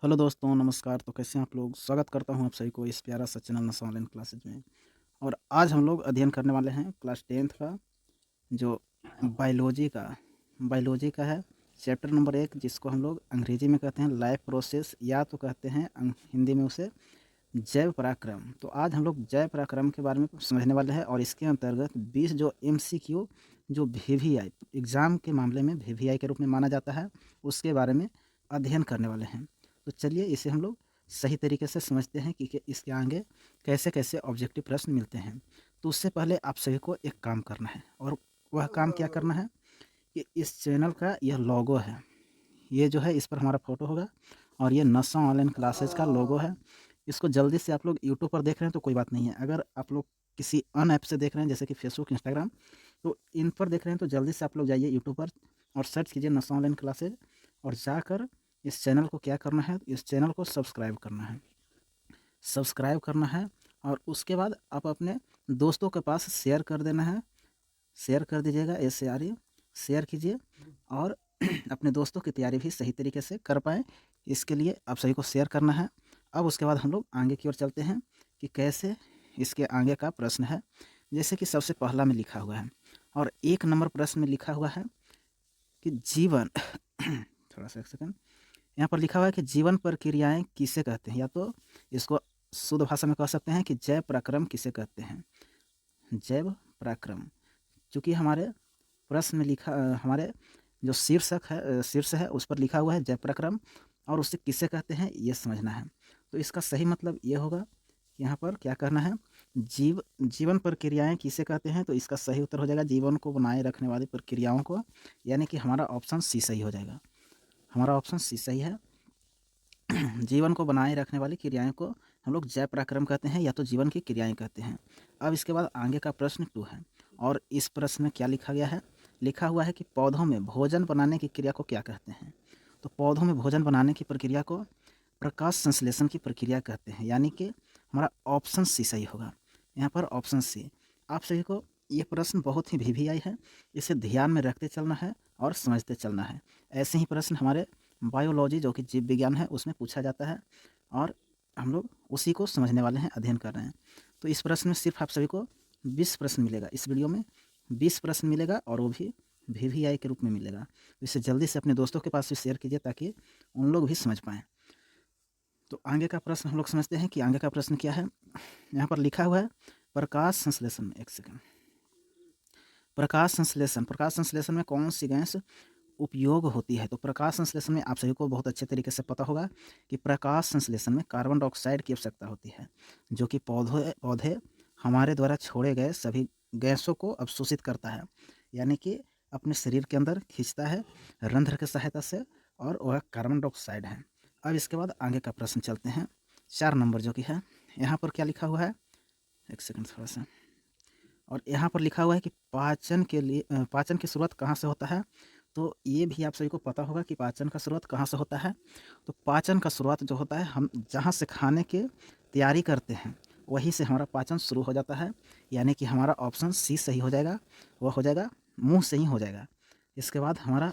Hello दोस्तों, नमस्कार। तो कैसे हैं आप लोग? स्वागत करता हूं आप सभी को इस प्यारा सा चैनल नशा ऑनलाइन क्लासेज में। और आज हम लोग अध्ययन करने वाले हैं क्लास 10th का जो बायोलॉजी का है चैप्टर नंबर 1, जिसको हम लोग अंग्रेजी में कहते हैं लाइफ प्रोसेस, या तो कहते हैं हिंदी में उसे जैव पराक्रम। तो आज हम लोग जैव पराक्रम के बारे में समझने वाले हैं और इसके अंतर्गत 20 जो MCQ जो VVI एग्ज़ाम के मामले में VVI के रूप में माना जाता है, उसके बारे में अध्ययन करने वाले हैं। तो चलिए इसे हम लोग सही तरीके से समझते हैं कि इसके आगे कैसे-कैसे ऑब्जेक्टिव प्रश्न मिलते हैं। तो उससे पहले आप सभी को एक काम करना है, और वह काम क्या करना है कि इस चैनल का यह लोगो है, ये जो है इस पर हमारा फ़ोटो होगा और ये नशा ऑनलाइन क्लासेज का लोगो है। इसको जल्दी से आप लोग यूट्यूब पर देख रहे हैं तो कोई बात नहीं है। अगर आप लोग किसी अन्य ऐप से देख रहे हैं जैसे कि फेसबुक, इंस्टाग्राम, तो इन पर देख रहे हैं तो जल्दी से आप लोग जाइए यूट्यूब पर और सर्च कीजिए नशा ऑनलाइन क्लासेज, और जाकर इस चैनल को क्या करना है, इस चैनल को सब्सक्राइब करना है। सब्सक्राइब करना है और उसके बाद आप अपने दोस्तों के पास शेयर कर देना है। शेयर कर दीजिएगा, ऐसे आ रही है, शेयर कीजिए और अपने दोस्तों की तैयारी भी सही तरीके से कर पाएँ, इसके लिए आप सभी को शेयर करना है। अब उसके बाद हम लोग आगे की ओर चलते हैं कि कैसे इसके आगे का प्रश्न है। जैसे कि सबसे पहला में लिखा हुआ है और 1 नंबर प्रश्न में लिखा हुआ है कि जीवन थोड़ा सा एक सेकंड, यहाँ पर लिखा हुआ है कि जीवन प्रक्रियाएँ किसे कहते हैं, या तो इसको शुद्ध भाषा में कह सकते हैं कि जैव पराक्रम किसे कहते हैं। जैव पराक्रम, चूँकि हमारे प्रश्न में हमारे जो शीर्ष है उस पर लिखा हुआ है जय पराक्रम, और उसे किसे कहते हैं ये समझना है। तो इसका सही मतलब ये होगा, यहाँ पर क्या करना है, जीवन प्रक्रियाएं किसे कहते हैं, तो इसका सही उत्तर हो जाएगा जीवन को बनाए रखने वाली प्रक्रियाओं को, यानी कि हमारा ऑप्शन सी सही हो जाएगा। हमारा ऑप्शन सी सही है। जीवन को बनाए रखने वाली क्रियाएं को हम लोग जय पराक्रम कहते हैं, या तो जीवन की क्रियाएं कहते हैं। अब इसके बाद आगे का प्रश्न 2 है, और इस प्रश्न में क्या लिखा गया है, लिखा हुआ है कि पौधों में भोजन बनाने की क्रिया को क्या कहते हैं। तो पौधों में भोजन बनाने की प्रक्रिया को प्रकाश संश्लेषण की प्रक्रिया कहते हैं, यानी कि हमारा ऑप्शन सी सही होगा। यहाँ पर ऑप्शन सी। आप सभी को ये प्रश्न बहुत ही VVI है, इसे ध्यान में रखते चलना है और समझते चलना है। ऐसे ही प्रश्न हमारे बायोलॉजी जो कि जीव विज्ञान है उसमें पूछा जाता है, और हम लोग उसी को समझने वाले हैं, अध्ययन कर रहे हैं। तो इस प्रश्न में सिर्फ आप सभी को 20 प्रश्न मिलेगा, इस वीडियो में 20 प्रश्न मिलेगा, और वो भी VVI के रूप में मिलेगा। तो इसे जल्दी से अपने दोस्तों के पास भी शेयर कीजिए ताकि उन लोग भी समझ पाएँ। तो आगे का प्रश्न हम लोग समझते हैं कि आगे का प्रश्न क्या है। यहाँ पर लिखा हुआ है प्रकाश संश्लेषण में, एक सेकंड, प्रकाश संश्लेषण में कौन सी गैस उपयोग होती है। तो प्रकाश संश्लेषण में आप सभी को बहुत अच्छे तरीके से पता होगा कि प्रकाश संश्लेषण में कार्बन डाइऑक्साइड की आवश्यकता होती है, जो कि पौधे हमारे द्वारा छोड़े गए सभी गैसों को अवशोषित करता है, यानी कि अपने शरीर के अंदर खींचता है रंध्र की सहायता से, और वह कार्बन डाइऑक्साइड है। अब इसके बाद आगे का प्रश्न चलते हैं, 4 नंबर जो कि है। यहाँ पर क्या लिखा हुआ है, एक सेकंड थोड़ा सा, और यहाँ पर लिखा हुआ है कि पाचन की शुरुआत कहाँ से होता है। तो ये भी आप सभी को पता होगा कि पाचन का शुरुआत कहाँ से होता है। तो पाचन का शुरुआत जो होता है, हम जहाँ से खाने की तैयारी करते हैं वहीं से हमारा पाचन शुरू हो जाता है, यानी कि हमारा ऑप्शन सी सही हो जाएगा। वह हो जाएगा मुँह से ही हो जाएगा। इसके बाद हमारा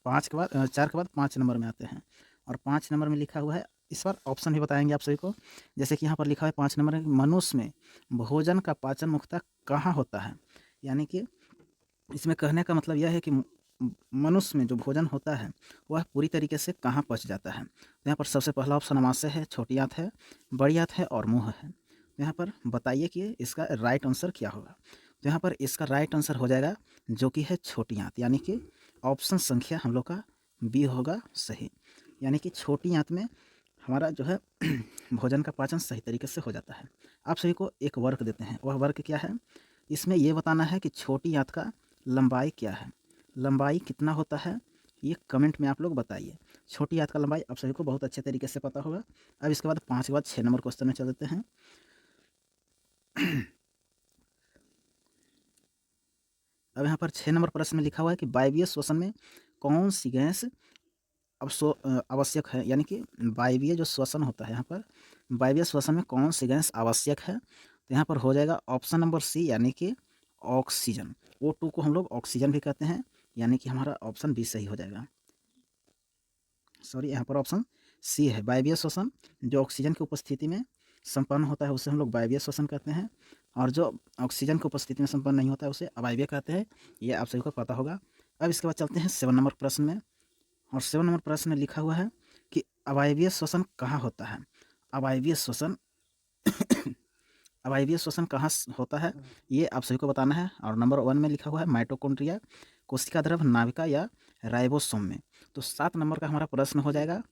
4 के बाद 5 नंबर में आते हैं, और 5 नंबर में लिखा हुआ है, इस बार ऑप्शन भी बताएंगे आप सभी को। जैसे कि यहाँ पर लिखा है 5 नंबर में, मनुष्य में भोजन का पाचन मुख्यतः कहाँ होता है। यानी कि इसमें कहने का मतलब यह है कि मनुष्य में जो भोजन होता है वह पूरी तरीके से कहाँ पच जाता है। तो यहाँ पर सबसे पहला ऑप्शन अमाशय है, छोटी आंत है, बड़ी आंत है और मुंह है। तो यहाँ पर बताइए कि इसका राइट आंसर क्या होगा। तो यहाँ पर इसका राइट आंसर हो जाएगा जो कि है छोटी आंत, यानी कि ऑप्शन संख्या हम लोग का बी होगा सही। यानी कि छोटी आंत में हमारा जो है भोजन का पाचन सही तरीके से हो जाता है। आप सभी को एक वर्क देते हैं, वह वर्क क्या है, इसमें ये बताना है कि छोटी आंत का लंबाई क्या है। लंबाई कितना होता है ये कमेंट में आप लोग बताइए। छोटी आंत का लंबाई आप सभी को बहुत अच्छे तरीके से पता होगा। अब इसके बाद 5 के बाद 6 नंबर क्वेश्चन में चल देते हैं। अब यहाँ पर 6 नंबर प्रश्न में लिखा हुआ है कि वायवीय श्वसन में कौन सी गैस आवश्यक है, यानी कि वायवीय जो श्वसन होता है, यहाँ पर वायवीय श्वसन में कौन सी गैस आवश्यक है। तो यहाँ पर हो जाएगा ऑप्शन नंबर सी, यानी कि ऑक्सीजन। O2 को हम लोग ऑक्सीजन भी कहते हैं, यानी कि हमारा ऑप्शन बी सही हो जाएगा। सॉरी, यहाँ पर ऑप्शन सी है वायवीय श्वसन, जो ऑक्सीजन की उपस्थिति में संपन्न होता है उसे हम लोग वायवीय श्वसन कहते हैं, और जो ऑक्सीजन की उपस्थिति में संपन्न नहीं होता है उसे अवायवीय कहते हैं। ये आप सभी को पता होगा। अब इसके बाद चलते हैं 7 नंबर प्रश्न में, और 7 नंबर प्रश्न में लिखा हुआ है कि अवायवीय श्वसन कहाँ होता है। अवायवीय श्वसन अवायवीय श्वसन कहाँ होता है ये आप सभी को बताना है। और नंबर 1 में लिखा हुआ है माइटोकॉन्ड्रिया, कोशिका द्रव, नाभिका या राइबोसोम में। तो 7 नंबर का हमारा प्रश्न हो जाएगा,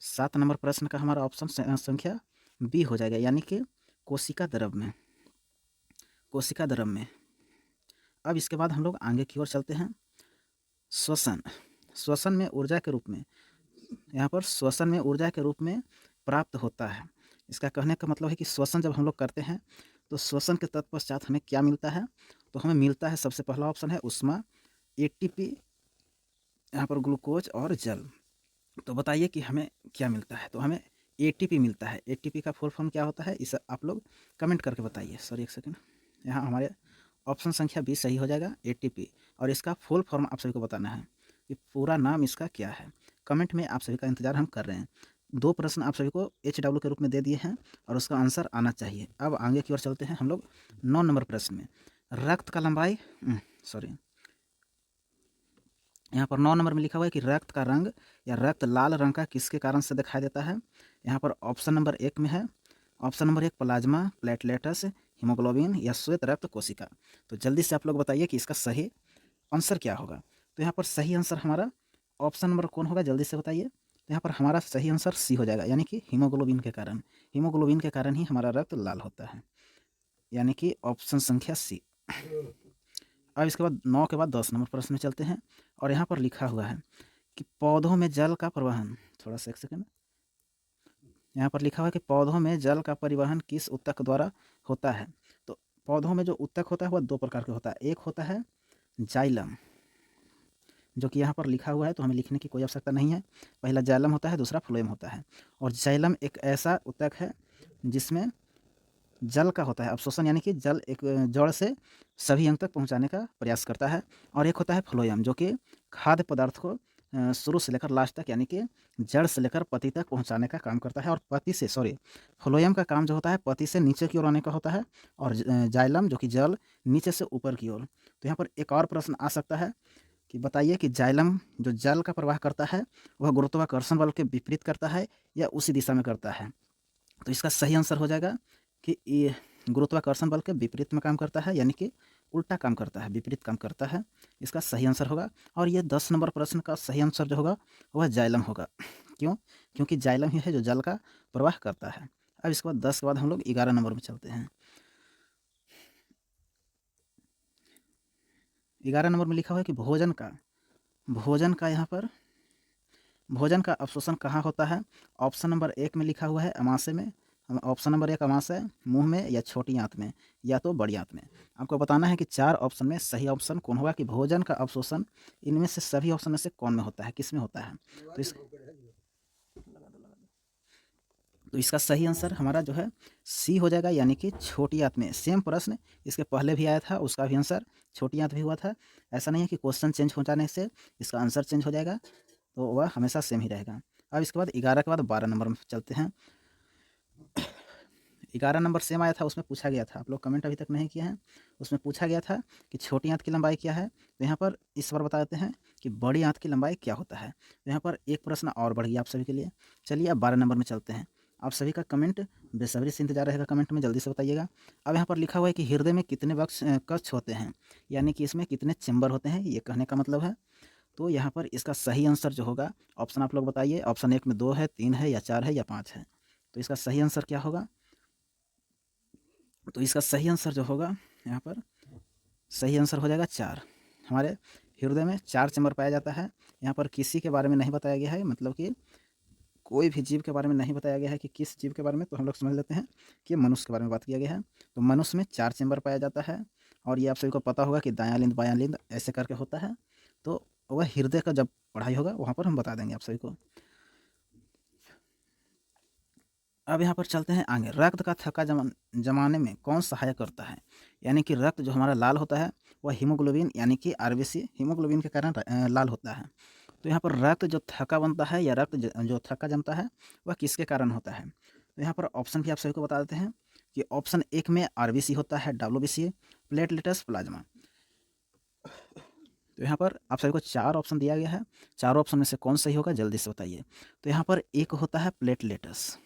7 नंबर प्रश्न का हमारा ऑप्शन संख्या बी हो जाएगा, यानी कि कोशिका द्रव में, कोशिका द्रव में। अब इसके बाद हम लोग आगे की ओर चलते हैं। श्वसन, श्वसन में ऊर्जा के रूप में, यहाँ पर श्वसन में ऊर्जा के रूप में प्राप्त होता है। इसका कहने का मतलब है कि श्वसन जब हम लोग करते हैं तो श्वसन के तत्पश्चात हमें क्या मिलता है, तो हमें मिलता है, सबसे पहला ऑप्शन है उष्मा, एटीपी, यहाँ पर ग्लूकोज और जल। तो बताइए कि हमें क्या मिलता है, तो हमें एटीपी मिलता है। एटीपी का फुल फॉर्म क्या होता है, इसे आप लोग कमेंट करके बताइए। सॉरी एक सेकेंड, यहाँ हमारे ऑप्शन संख्या 20 सही हो जाएगा, एटीपी। और इसका फुल फॉर्म आप सभी को बताना है कि पूरा नाम इसका क्या है। कमेंट में आप सभी का इंतजार हम कर रहे हैं। 2 प्रश्न आप सभी को HW के रूप में दे दिए हैं और उसका आंसर आना चाहिए। अब आगे की ओर चलते हैं हम लोग 9 नंबर प्रश्न में। रक्त का लंबाई, सॉरी, यहाँ पर 9 नंबर में लिखा हुआ है कि रक्त का रंग या रक्त लाल रंग का किसके कारण से दिखाई देता है। यहाँ पर ऑप्शन नंबर 1 में है, option number 1 plasma, platelets, haemoglobin या श्वेत रक्त कोशिका। तो जल्दी से आप लोग बताइए कि इसका सही आंसर क्या होगा। तो यहाँ पर सही आंसर हमारा ऑप्शन नंबर कौन होगा, जल्दी से बताइए। तो यहाँ पर हमारा सही आंसर सी हो जाएगा, यानी कि हीमोग्लोबिन के कारण। हीमोग्लोबिन के कारण ही हमारा रक्त लाल होता है, यानी कि ऑप्शन संख्या सी। अब इसके बाद 9 के बाद 10 नंबर प्रश्न में चलते हैं, और यहाँ पर लिखा हुआ है कि पौधों में जल का परिवहन, थोड़ा सा एक सेकेंड, यहाँ पर लिखा हुआ है कि पौधों में जल का परिवहन किस ऊतक द्वारा होता है। तो पौधों में जो ऊतक होता है वह 2 प्रकार के होता है। एक होता है जाइलम, जो कि यहाँ पर लिखा हुआ है, तो हमें लिखने की कोई आवश्यकता नहीं है। पहला जाइलम होता है, दूसरा फ्लोएम होता है। और जाइलम एक ऐसा ऊतक है जिसमें जल का होता है अवशोषण, यानी कि जल एक जड़ से सभी अंग तक पहुँचाने का प्रयास करता है। और एक होता है फ्लोएम, जो कि खाद्य पदार्थ को शुरू से लेकर लास्ट तक, यानी कि जड़ से लेकर पत्ती तक पहुंचाने का काम करता है। और पत्ती से, सॉरी, फ्लोएम का काम जो होता है पत्ती से नीचे की ओर आने का होता है, और जाइलम जो कि जल नीचे से ऊपर की ओर। तो यहाँ पर एक और प्रश्न आ सकता है कि बताइए कि जाइलम जो जल का प्रवाह करता है वह गुरुत्वाकर्षण बल के विपरीत करता है या उसी दिशा में करता है। तो इसका सही आंसर हो जाएगा कि ये गुरुत्वाकर्षण बल के विपरीत में काम करता है, यानी कि उल्टा काम करता है, विपरीत काम करता है। इसका सही आंसर होगा। और ये 10 नंबर प्रश्न का सही आंसर जो होगा वह जाइलम होगा। क्यों? क्योंकि जाइलम ही है जो जल का प्रवाह करता है। अब इसके बाद 10 के बाद हम लोग 11 नंबर में चलते हैं। 11 नंबर में लिखा हुआ है कि भोजन का यहाँ पर भोजन का अवशोषण कहाँ होता है। ऑप्शन नंबर 1 में लिखा हुआ है अमाशय में, ऑप्शन नंबर 1 अमाशय, मुंह में या छोटी आंत में या तो बड़ी आंत में। आपको बताना है कि 4 ऑप्शन में सही ऑप्शन कौन होगा, कि भोजन का अवशोषण इनमें से सभी ऑप्शन में से कौन में होता है, किस में होता है। तो इसका सही आंसर हमारा जो है सी हो जाएगा, यानी कि छोटी आंत में। सेम प्रश्न इसके पहले भी आया था, उसका भी आंसर छोटी आंत भी हुआ था। ऐसा नहीं है कि क्वेश्चन चेंज हो जाने से इसका आंसर चेंज हो जाएगा, तो वह हमेशा सेम ही रहेगा। अब इसके बाद 11 के बाद 12 नंबर में चलते हैं। 11 नंबर सेम आया था, उसमें पूछा गया था, आप लोग कमेंट अभी तक नहीं किए हैं, उसमें पूछा गया था कि छोटी आंत की लंबाई क्या है। तो यहाँ पर इस बार बता देते हैं कि बड़ी आंत की लंबाई क्या होता है। तो यहाँ पर एक प्रश्न और बढ़ गया आप सभी के लिए। चलिए अब 12 नंबर में चलते हैं। आप सभी का कमेंट बेसब्री से इंतजार रहेगा, कमेंट में जल्दी से बताइएगा। अब यहाँ पर लिखा हुआ है कि हृदय में कितने कक्ष होते हैं, यानी कि इसमें कितने चैम्बर होते हैं, ये कहने का मतलब है। तो यहाँ पर इसका सही आंसर जो होगा, ऑप्शन आप लोग बताइए। ऑप्शन 1 में 2 है, 3 है या 4 है या 5 है। तो इसका सही आंसर क्या होगा। तो इसका सही आंसर जो होगा, यहाँ पर सही आंसर हो जाएगा 4। हमारे हृदय में 4 चैम्बर पाया जाता है। यहाँ पर किसी के बारे में नहीं बताया गया है, मतलब कि कोई भी जीव के बारे में नहीं बताया गया है कि किस जीव के बारे में। तो हम लोग समझ लेते हैं कि मनुष्य के बारे में बात किया गया है। तो मनुष्य में 4 चैम्बर पाया जाता है, और ये आप सभी को पता होगा कि दायां लिंद बायां लिंद ऐसे करके होता है। तो वह हृदय का जब पढ़ाई होगा वहाँ पर हम बता देंगे आप सभी को। अब यहाँ पर चलते हैं आगे। रक्त का थक्का जमाने में कौन सहायक करता है, यानी कि रक्त जो हमारा लाल होता है वह हीमोग्लोबिन, यानी कि आरबीसी हीमोग्लोबिन के कारण लाल होता है। तो यहाँ पर रक्त जो थक्का बनता है या रक्त जो थक्का जमता है वह किसके कारण होता है। तो यहाँ पर ऑप्शन भी आप सभी को बता देते हैं कि ऑप्शन 1 में आरबीसी होता है, डब्ल्यूबीसी, प्लेटलेट्स, प्लाज्मा। तो यहाँ पर आप सभी को 4 ऑप्शन दिया गया है, चारों ऑप्शन में से कौन सही होगा जल्दी से बताइए। तो यहाँ पर एक होता है प्लेटलेट्स,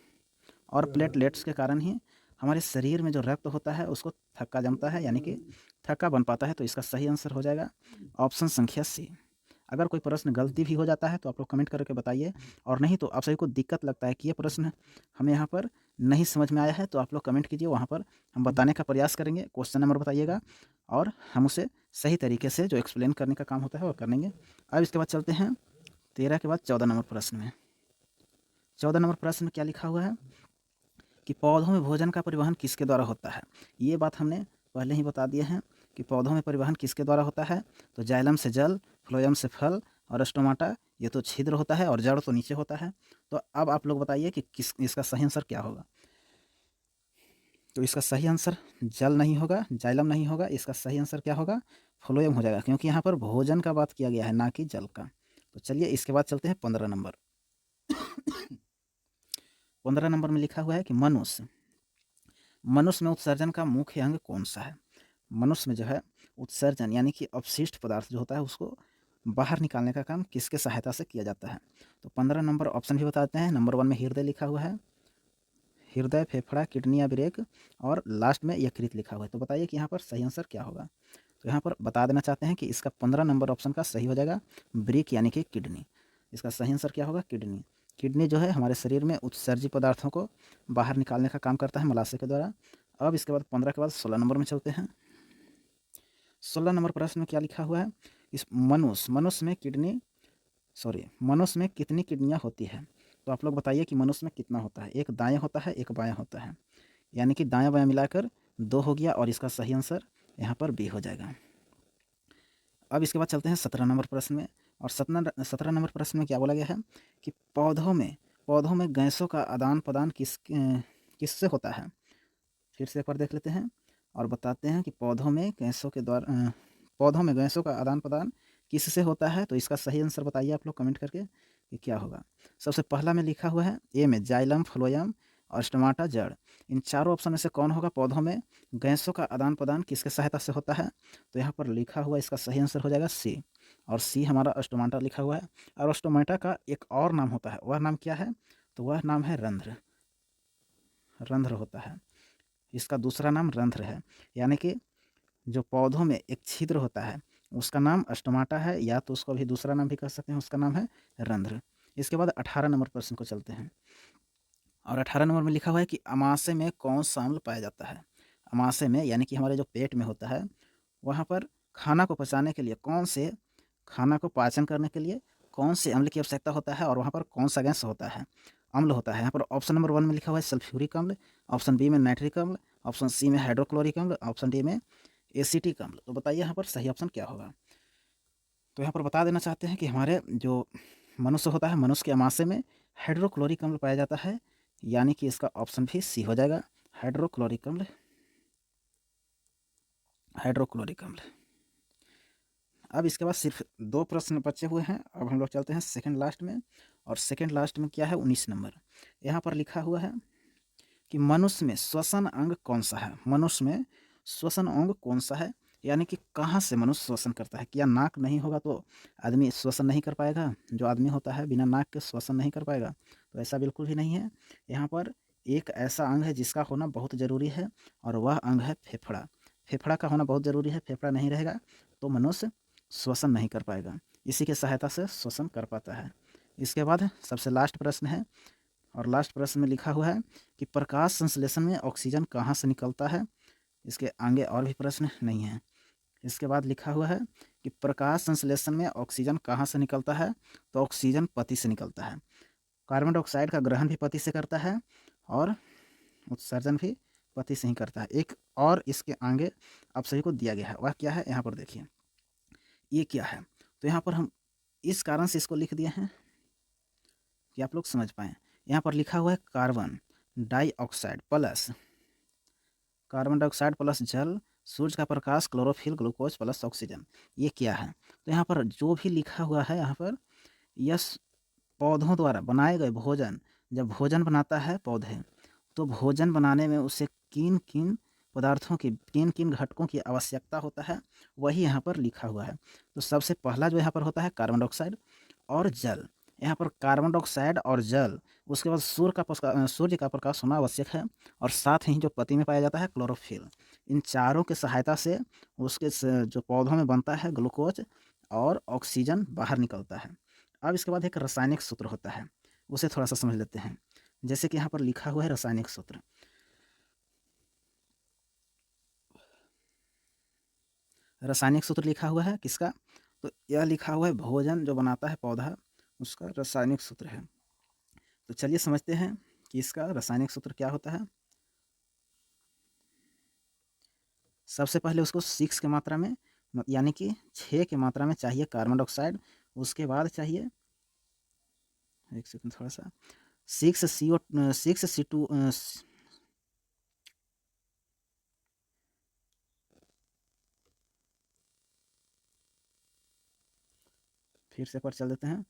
और प्लेटलेट्स के कारण ही हमारे शरीर में जो रक्त होता है उसको थक्का जमता है, यानी कि थक्का बन पाता है। तो इसका सही आंसर हो जाएगा ऑप्शन संख्या सी। अगर कोई प्रश्न गलती भी हो जाता है तो आप लोग कमेंट करके बताइए, और नहीं तो आप सभी को दिक्कत लगता है कि ये प्रश्न हमें यहाँ पर नहीं समझ में आया है तो आप लोग कमेंट कीजिए, वहाँ पर हम बताने का प्रयास करेंगे। क्वेश्चन नंबर बताइएगा और हम उसे सही तरीके से जो एक्सप्लेन करने का काम होता है वो करेंगे। अब इसके बाद चलते हैं 13 के बाद 14 नंबर प्रश्न में। 14 नंबर प्रश्न में क्या लिखा हुआ है कि पौधों में भोजन का परिवहन किसके द्वारा होता है। ये बात हमने पहले ही बता दिए हैं कि पौधों में परिवहन किसके द्वारा होता है। तो जाइलम से जल, फ्लोएम से फल, और स्टोमाटा ये तो छिद्र होता है, और जड़ तो नीचे होता है। तो अब आप लोग बताइए कि किस इसका सही आंसर क्या होगा। तो इसका सही आंसर जल नहीं होगा, जाइलम नहीं होगा, इसका सही आंसर क्या होगा, फ्लोएम हो जाएगा, क्योंकि यहाँ पर भोजन का बात किया गया है ना कि जल का। तो चलिए इसके बाद चलते हैं 15 नंबर। 15 नंबर में लिखा हुआ है कि मनुष्य में उत्सर्जन का मुख्य अंग कौन सा है। मनुष्य में जो है उत्सर्जन यानी कि अपशिष्ट पदार्थ जो होता है उसको बाहर निकालने का काम किसके सहायता से किया जाता है। तो 15 नंबर ऑप्शन भी बताते हैं। नंबर 1 में हृदय लिखा हुआ है, हृदय, फेफड़ा, किडनी या ब्रेक, और लास्ट में यकृत लिखा हुआ है। तो बताइए कि यहाँ पर सही आंसर क्या होगा। तो यहाँ पर बता देना चाहते हैं कि इसका 15 नंबर ऑप्शन का सही हो जाएगा ब्रेक यानी कि किडनी। इसका सही आंसर क्या होगा, किडनी। किडनी जो है हमारे शरीर में उत्सर्जित पदार्थों को बाहर निकालने का काम करता है मलाशय के द्वारा। अब इसके बाद 15 के बाद 16 नंबर में चलते हैं। 16 नंबर प्रश्न में क्या लिखा हुआ है, इस मनुष्य में कितनी किडनियाँ होती है। तो आप लोग बताइए कि मनुष्य में कितना होता है। एक दायां होता है, एक बायां होता है, यानी कि दायां बायां मिलाकर 2 हो गया, और इसका सही आंसर यहाँ पर बी हो जाएगा। अब इसके बाद चलते हैं 17 नंबर प्रश्न में। और 17 नंबर प्रश्न में क्या बोला गया है कि पौधों में गैसों का आदान प्रदान किससे होता है। फिर से एक बार देख लेते हैं और बताते हैं कि पौधों में गैसों का आदान प्रदान किससे होता है। तो इसका सही आंसर बताइए आप लोग कमेंट करके कि क्या होगा। सबसे पहला में लिखा हुआ है ए में जाइलम, फ्लोएम और स्टोमाटा, जड़। इन चारों ऑप्शन में से कौन होगा, पौधों में गैसों का आदान प्रदान किसके सहायता से होता है। तो यहाँ पर लिखा हुआ इसका सही आंसर हो जाएगा सी, और सी हमारा स्टोमाटा लिखा हुआ है। और स्टोमाटा का एक और नाम होता है, वह नाम क्या है, तो वह नाम है रंध्र। रंध्र होता है, इसका दूसरा नाम रंध्र है। यानी कि जो पौधों में एक छिद्र होता है उसका नाम स्टोमाटा है, या तो उसको भी दूसरा नाम भी कह सकते हैं, उसका नाम है रंध्र। इसके बाद 18 नंबर प्रश्न को चलते हैं। और 18 नंबर में लिखा हुआ है कि अमाशय में कौन सा अम्ल पाया जाता है। अमाशय में यानी कि हमारे जो पेट में होता है, वहाँ पर खाना को पचाने के लिए खाना को पाचन करने के लिए कौन से अम्ल की आवश्यकता होता है, और वहाँ पर कौन सा गैस होता है, अम्ल होता है। यहाँ पर ऑप्शन नंबर 1 में लिखा हुआ है सल्फ्यूरिक अम्ल, ऑप्शन बी में नाइट्रिक अम्ल, ऑप्शन सी में हाइड्रोक्लोरिक अम्ल, ऑप्शन डी में एसीटिक अम्ल। तो बताइए यहाँ पर सही ऑप्शन क्या होगा। तो यहाँ पर बता देना चाहते हैं कि हमारे जो मनुष्य होता है, मनुष्य के अमाशय में हाइड्रोक्लोरिक अम्ल पाया जाता है, यानी कि इसका ऑप्शन भी सी हो जाएगा, हाइड्रोक्लोरिक अम्ल। अब इसके बाद सिर्फ 2 प्रश्न बचे हुए हैं। अब हम लोग चलते हैं सेकंड लास्ट में। और सेकंड लास्ट में क्या है, 19 नंबर। यहाँ पर लिखा हुआ है कि मनुष्य में श्वसन अंग कौन सा है। मनुष्य में श्वसन अंग कौन सा है, यानी कि कहाँ से मनुष्य श्वसन करता है। क्या नाक नहीं होगा तो आदमी श्वसन नहीं कर पाएगा, जो आदमी होता है बिना नाक के श्वसन नहीं कर पाएगा। तो ऐसा बिल्कुल भी नहीं है। यहाँ पर एक ऐसा अंग है जिसका होना बहुत ज़रूरी है, और वह अंग है फेफड़ा। फेफड़ा का होना बहुत ज़रूरी है। फेफड़ा नहीं रहेगा तो मनुष्य श्वसन नहीं कर पाएगा, इसी की सहायता से श्वसन कर पाता है। इसके बाद सबसे लास्ट प्रश्न है, और लास्ट प्रश्न में लिखा हुआ है कि प्रकाश संश्लेषण में ऑक्सीजन कहाँ से निकलता है। इसके आगे और भी प्रश्न नहीं है। इसके बाद लिखा हुआ है कि प्रकाश संश्लेषण में ऑक्सीजन कहाँ से निकलता है। तो ऑक्सीजन पत्ती से निकलता है। कार्बन डाइऑक्साइड का ग्रहण भी पत्ती से करता है, और उत्सर्जन भी पत्ती से ही करता है। एक और इसके आगे आप सभी को दिया गया है, वह क्या है, यहाँ पर देखिए ये क्या है। तो यहाँ पर हम इस कारण से इसको लिख दिए हैं कि आप लोग समझ पाएँ। यहाँ पर लिखा हुआ है कार्बन डाइऑक्साइड प्लस जल, सूर्य का प्रकाश, क्लोरोफिल, ग्लूकोज प्लस ऑक्सीजन। ये क्या है। तो यहाँ पर जो भी लिखा हुआ है, यहाँ पर यह पौधों द्वारा बनाए गए भोजन, जब भोजन बनाता है पौधे, तो भोजन बनाने में उसे किन किन पदार्थों की, किन किन घटकों की आवश्यकता होता है, वही यहाँ पर लिखा हुआ है। तो सबसे पहला जो यहाँ पर होता है कार्बन डाइऑक्साइड और जल। यहाँ पर कार्बन डाइऑक्साइड और जल, उसके बाद सूर्य का प्रकाश होना आवश्यक है, और साथ ही जो पत्ती में पाया जाता है क्लोरोफिल। इन चारों की सहायता से जो पौधों में बनता है ग्लूकोज और ऑक्सीजन बाहर निकलता है। अब इसके बाद एक रासायनिक सूत्र होता है, उसे थोड़ा सा समझ लेते हैं। जैसे कि यहाँ पर लिखा हुआ है रासायनिक सूत्र। रासायनिक सूत्र लिखा हुआ है किसका? तो यह लिखा हुआ है भोजन जो बनाता है पौधा, उसका रासायनिक सूत्र है। तो चलिए समझते हैं कि इसका रासायनिक सूत्र क्या होता है। सबसे पहले उसको 6 की मात्रा में, यानी कि 6 की मात्रा में चाहिए कार्बन डाइऑक्साइड। उसके बाद चाहिए, एक सेकंड थोड़ा सा, 6 CO 6 C2 फिर से एक बार चल देते हैं।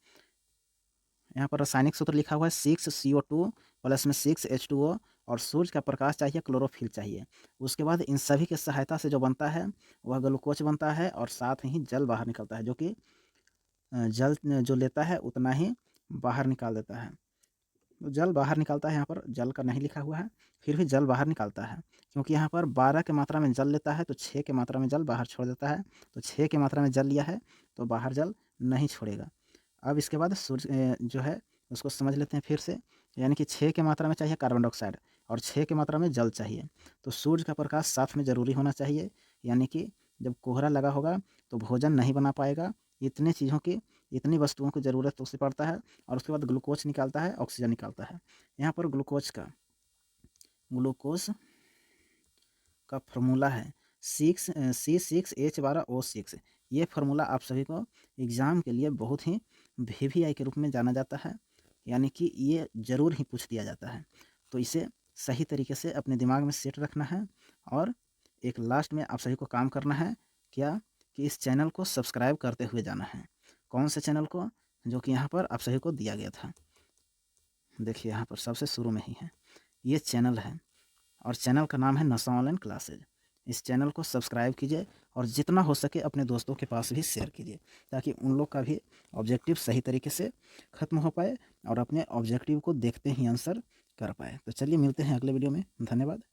यहाँ पर रासायनिक सूत्र लिखा हुआ है 6 CO2 प्लस में 6 H2O, और सूर्य का प्रकाश चाहिए, क्लोरोफिल चाहिए। उसके बाद इन सभी की सहायता से जो बनता है वह ग्लूकोज बनता है, और साथ ही जल बाहर निकलता है, जो कि जल जो लेता है उतना ही बाहर निकाल देता है। तो जल बाहर निकालता है, यहाँ पर जल का नहीं लिखा हुआ है, फिर भी जल बाहर निकालता है, क्योंकि यहाँ पर 12 की मात्रा में जल लेता है तो 6 की मात्रा में जल बाहर छोड़ देता है। तो 6 की मात्रा में जल लिया है तो बाहर जल नहीं छोड़ेगा। अब इसके बाद सूर्य जो है उसको समझ लेते हैं फिर से। यानी कि 6 की मात्रा में चाहिए कार्बन डाइऑक्साइड और 6 की मात्रा में जल चाहिए। तो सूर्य का प्रकाश साथ में ज़रूरी होना चाहिए, यानी कि जब कोहरा लगा होगा तो भोजन नहीं बना पाएगा। इतनी चीज़ों की, इतनी वस्तुओं की ज़रूरत उसे पड़ता है। और उसके बाद ग्लूकोज निकालता है, ऑक्सीजन निकालता है। यहाँ पर ग्लूकोज का फॉर्मूला है C6H12O6। ये फार्मूला आप सभी को एग्ज़ाम के लिए बहुत ही VVI के रूप में जाना जाता है, यानी कि ये ज़रूर ही पूछ दिया जाता है। तो इसे सही तरीके से अपने दिमाग में सेट रखना है, और एक लास्ट में आप सभी को काम करना है क्या, कि इस चैनल को सब्सक्राइब करते हुए जाना है। कौन से चैनल को? जो कि यहाँ पर आप सभी को दिया गया था। देखिए यहाँ पर सबसे शुरू में ही है, ये चैनल है, और चैनल का नाम है नशा ऑनलाइन क्लासेज। इस चैनल को सब्सक्राइब कीजिए, और जितना हो सके अपने दोस्तों के पास भी शेयर कीजिए, ताकि उन लोग का भी ऑब्जेक्टिव सही तरीके से ख़त्म हो पाए, और अपने ऑब्जेक्टिव को देखते ही आंसर कर पाए। तो चलिए मिलते हैं अगले वीडियो में। धन्यवाद।